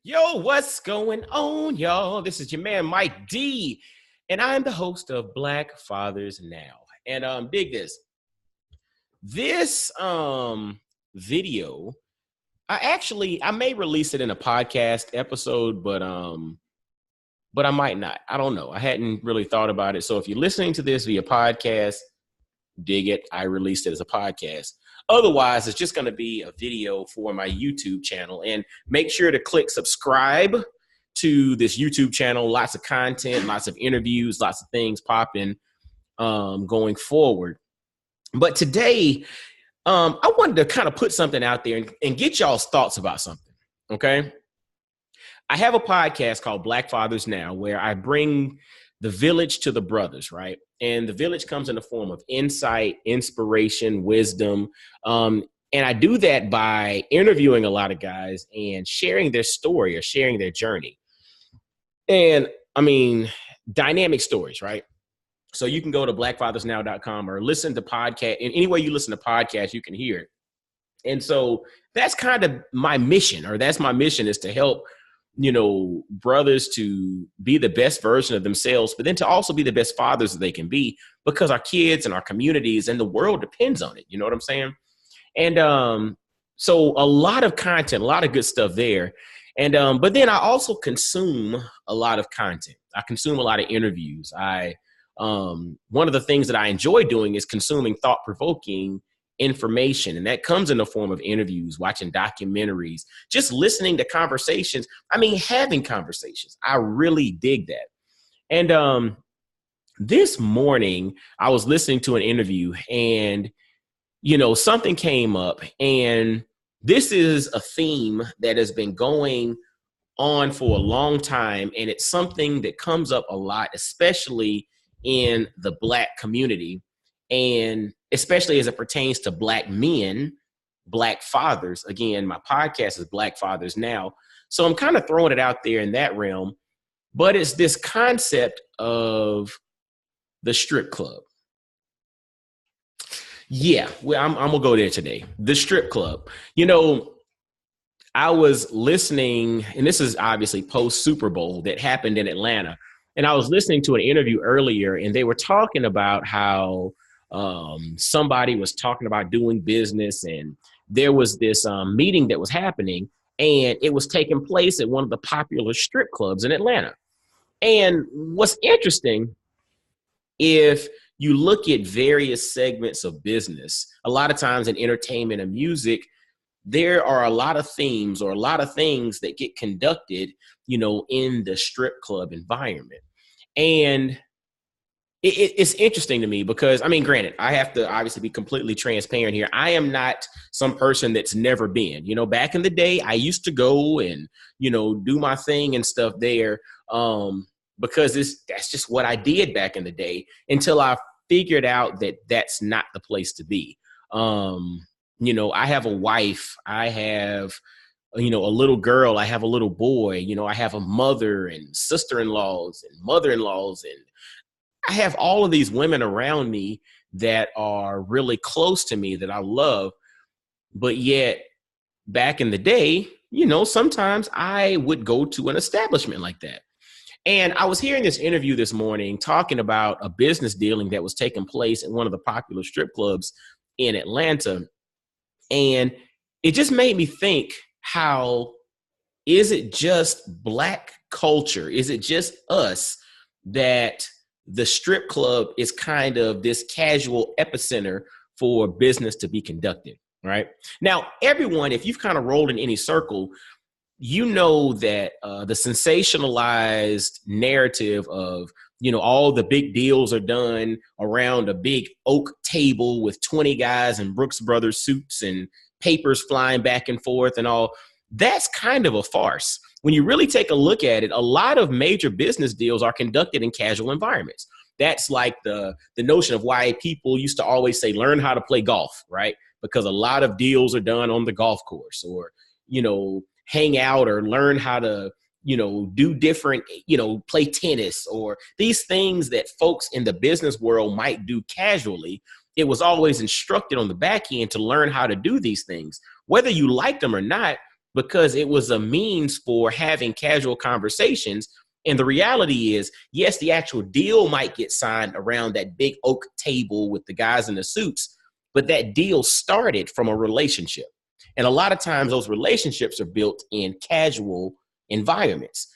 Yo, what's going on, y'all? This is your man, Mike D, and I'm the host of Black Fathers Now. And dig this. This video, I may release it in a podcast episode, but I might not. I don't know. I hadn't really thought about it. So if you're listening to this via podcast, dig it. I released it as a podcast. Otherwise, it's just going to be a video for my YouTube channel. And make sure to click subscribe to this YouTube channel. Lots of content, lots of interviews, lots of things popping going forward. But today, I wanted to kind of put something out there and get y'all's thoughts about something, okay? I have a podcast called Black Fathers Now where I bring the village to the brothers, right? And the village comes in the form of insight, inspiration, wisdom. And I do that by interviewing a lot of guys and sharing their story or sharing their journey. And I mean, dynamic stories, right? So you can go to blackfathersnow.com or listen to podcast. And any way you listen to podcasts, you can hear it. And so that's kind of my mission, or that's my mission, is to help brothers to be the best version of themselves, but then to also be the best fathers that they can be, because our kids and our communities and the world depends on it. You know what I'm saying? And so a lot of content, a lot of good stuff there. And but then I also consume a lot of content. I consume a lot of interviews. One of the things that I enjoy doing is consuming thought-provoking information, and that comes in the form of interviews, watching documentaries, just listening to conversations. I mean, having conversations. I really dig that. And this morning I was listening to an interview, and something came up, and this is a theme that has been going on for a long time, and it's something that comes up a lot, especially in the Black community, and especially as it pertains to Black men, Black fathers. Again, my podcast is Black Fathers Now. So I'm kind of throwing it out there in that realm, but it's this concept of the strip club. Yeah, well, I'm gonna go there today. The strip club. I was listening, and this is obviously post Superbowl that happened in Atlanta. And I was listening to an interview earlier, and they were talking about how somebody was talking about doing business, and there was this meeting that was happening, and it was taking place at one of the popular strip clubs in Atlanta. And what's interesting, if you look at various segments of business, a lot of times in entertainment and music, there are a lot of themes or a lot of things that get conducted, in the strip club environment. And it's interesting to me because, I mean, granted, I have to obviously be completely transparent here. I am not some person that's never been. Back in the day, I used to go and, do my thing and stuff there because that's just what I did back in the day, until I figured out that that's not the place to be. I have a wife. I have a little girl. I have a little boy. I have a mother and sister-in-laws and mother-in-laws, and I have all of these women around me that are really close to me that I love. But yet back in the day, sometimes I would go to an establishment like that. And I was hearing this interview this morning talking about a business dealing that was taking place in one of the popular strip clubs in Atlanta. And it just made me think, how is it just Black culture? Is it just us that the strip club is kind of this casual epicenter for business to be conducted, right? Now, everyone, if you've kind of rolled in any circle, you know that the sensationalized narrative of, all the big deals are done around a big oak table with 20 guys in Brooks Brothers suits and papers flying back and forth and all. That's kind of a farce. When you really take a look at it, a lot of major business deals are conducted in casual environments. That's like the notion of why people used to always say, learn how to play golf, right? Because a lot of deals are done on the golf course, or, hang out or learn how to, do different, play tennis, or these things that folks in the business world might do casually. It was always instructed on the back end to learn how to do these things. Whether you liked them or not, because it was a means for having casual conversations. And the reality is, yes, the actual deal might get signed around that big oak table with the guys in the suits, but that deal started from a relationship. And a lot of times those relationships are built in casual environments.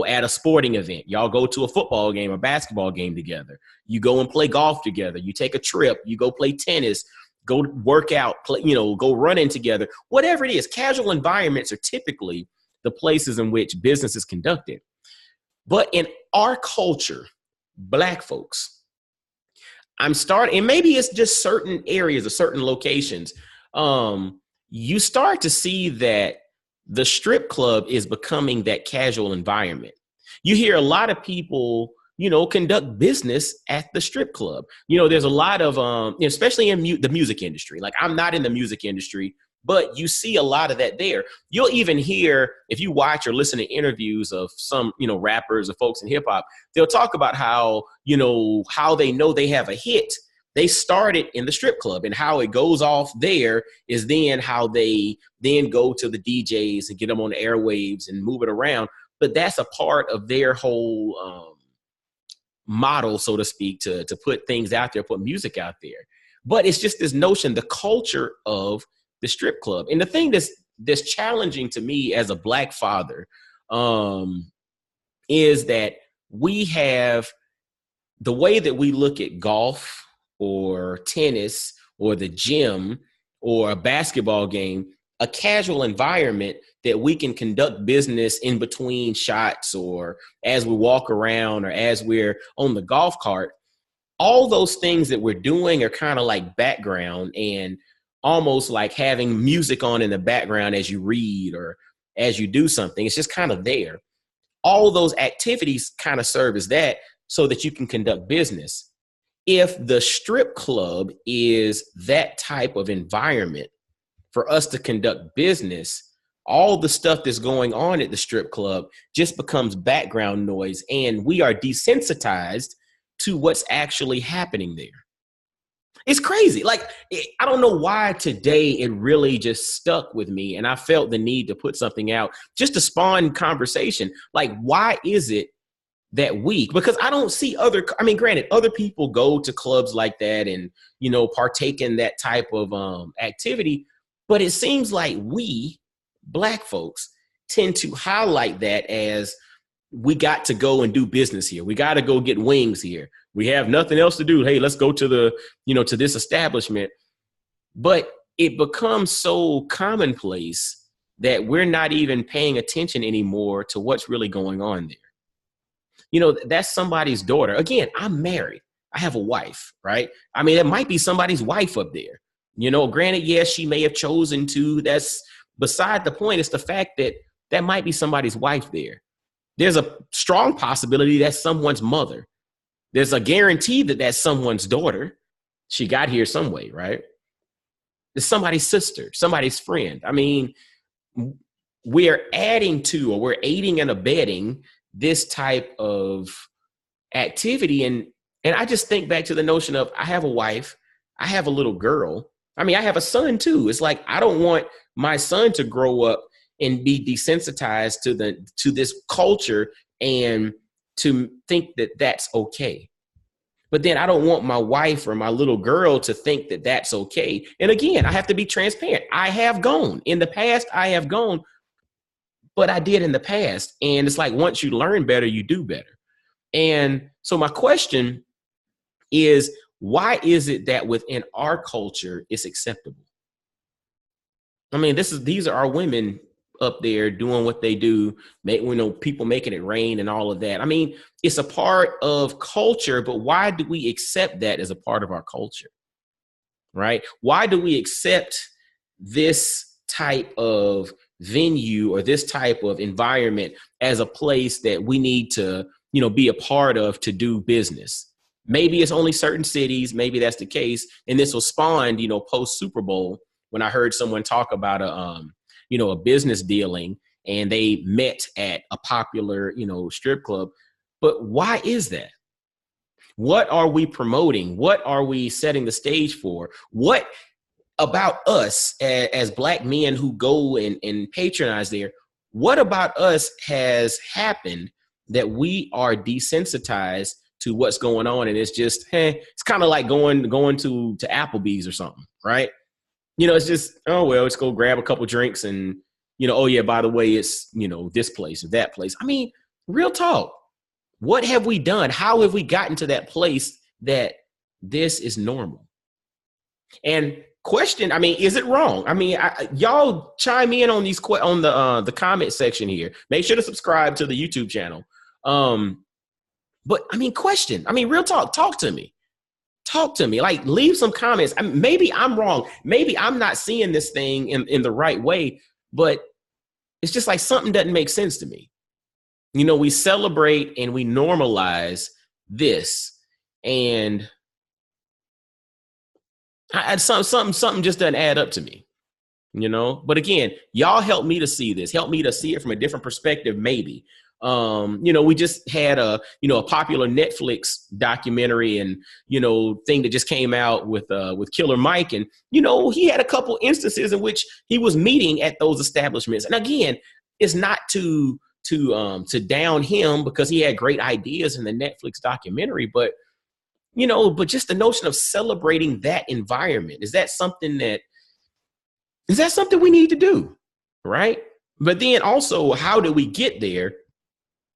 At a sporting event, y'all go to a football game or basketball game together. You go and play golf together. You take a trip. You go play tennis, go work out, go running together. Whatever it is, casual environments are typically the places in which business is conducted. But in our culture, Black folks, and maybe it's just certain areas or certain locations, you start to see that the strip club is becoming that casual environment. You hear a lot of people, conduct business at the strip club. There's a lot of, especially in the music industry. Like, I'm not in the music industry, but you see a lot of that there. You'll even hear, if you watch or listen to interviews of some, rappers or folks in hip hop, they'll talk about how they know they have a hit. They started in the strip club, and how it goes off there is then how they then go to the DJs and get them on the airwaves and move it around. But that's a part of their whole model, so to speak, to put things out there, put music out there. But it's just this notion, the culture of the strip club. And the thing that's challenging to me as a Black father is that we have the way that we look at golf or tennis or the gym or a basketball game, a casual environment that we can conduct business in between shots or as we walk around or as we're on the golf cart. All those things that we're doing are kind of like background and almost like having music on in the background as you read or as you do something. It's just kind of there. All those activities kind of serve as that so that you can conduct business. If the strip club is that type of environment for us to conduct business, all the stuff that's going on at the strip club just becomes background noise, and we are desensitized to what's actually happening there. It's crazy. Like, I don't know why today it really just stuck with me, and I felt the need to put something out just to spawn conversation. Like, why is it that week? Because I don't see granted, other people go to clubs like that and, partake in that type of activity. But it seems like we, Black folks, tend to highlight that as we got to go and do business here. We got to go get wings here. We have nothing else to do. Hey, let's go to to this establishment. But it becomes so commonplace that we're not even paying attention anymore to what's really going on there. That's somebody's daughter. Again, I'm married. I have a wife, right? I mean, it might be somebody's wife up there. Granted, yes, she may have chosen to. That's beside the point. It's the fact that that might be somebody's wife there. There's a strong possibility that's someone's mother. There's a guarantee that that's someone's daughter. She got here some way, right? It's somebody's sister, somebody's friend. I mean, we're adding to, or we're aiding and abetting this type of activity. And I just think back to the notion of, I have a wife, I have a little girl. I mean, I have a son too. It's like, I don't want my son to grow up and be desensitized to this culture and to think that that's okay. But then I don't want my wife or my little girl to think that that's okay. And again, I have to be transparent. I have gone. In the past, I have gone, but I did in the past. And it's like, once you learn better, you do better. And so my question is, why is it that within our culture it's acceptable? I mean, these are our women up there doing what they do, people making it rain and all of that. I mean, it's a part of culture, but why do we accept that as a part of our culture, right? Why do we accept this type of venue or this type of environment as a place that we need to, be a part of to do business? Maybe it's only certain cities, maybe that's the case. And this was spawned, post Superbowl, when I heard someone talk about a business dealing and they met at a popular, strip club. But why is that? What are we promoting? What are we setting the stage for? What about us as Black men who go and patronize there, what about us has happened that we are desensitized to what's going on? And it's just, it's kind of like going to Applebee's or something, right? It's just, oh, well, let's go grab a couple drinks and, oh yeah, by the way, it's, this place or that place. I mean, real talk. What have we done? How have we gotten to that place that this is normal? And question, I mean, is it wrong? I mean, y'all chime in on these on the comment section here. Make sure to subscribe to the YouTube channel. But I mean, question. I mean, real talk. Talk to me. Talk to me. Like, leave some comments. I mean, maybe I'm wrong. Maybe I'm not seeing this thing in the right way. But it's just like something doesn't make sense to me. We celebrate and we normalize this, and something just doesn't add up to me, But again, y'all help me to see this. Help me to see it from a different perspective, maybe. We just had a popular Netflix documentary and, thing that just came out with Killer Mike. And, he had a couple instances in which he was meeting at those establishments. And again, it's not to down him, because he had great ideas in the Netflix documentary, but just the notion of celebrating that environment, is that something we need to do? Right. But then also, how do we get there?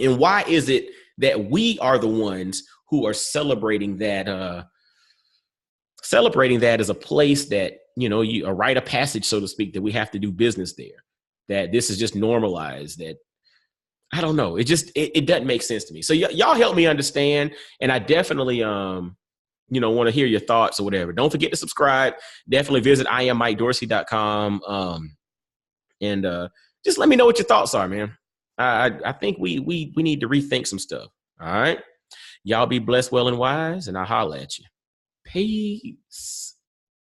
And why is it that we are the ones who are celebrating that as a place that, a rite of passage, so to speak, that we have to do business there, that this is just normalized, that I don't know. It doesn't make sense to me. So y'all help me understand. And I definitely, want to hear your thoughts or whatever. Don't forget to subscribe. Definitely visit IamMikeDorsey.com. And just let me know what your thoughts are, man. I think we need to rethink some stuff. All right. Y'all be blessed, well, and wise, and I'll holler at you. Peace.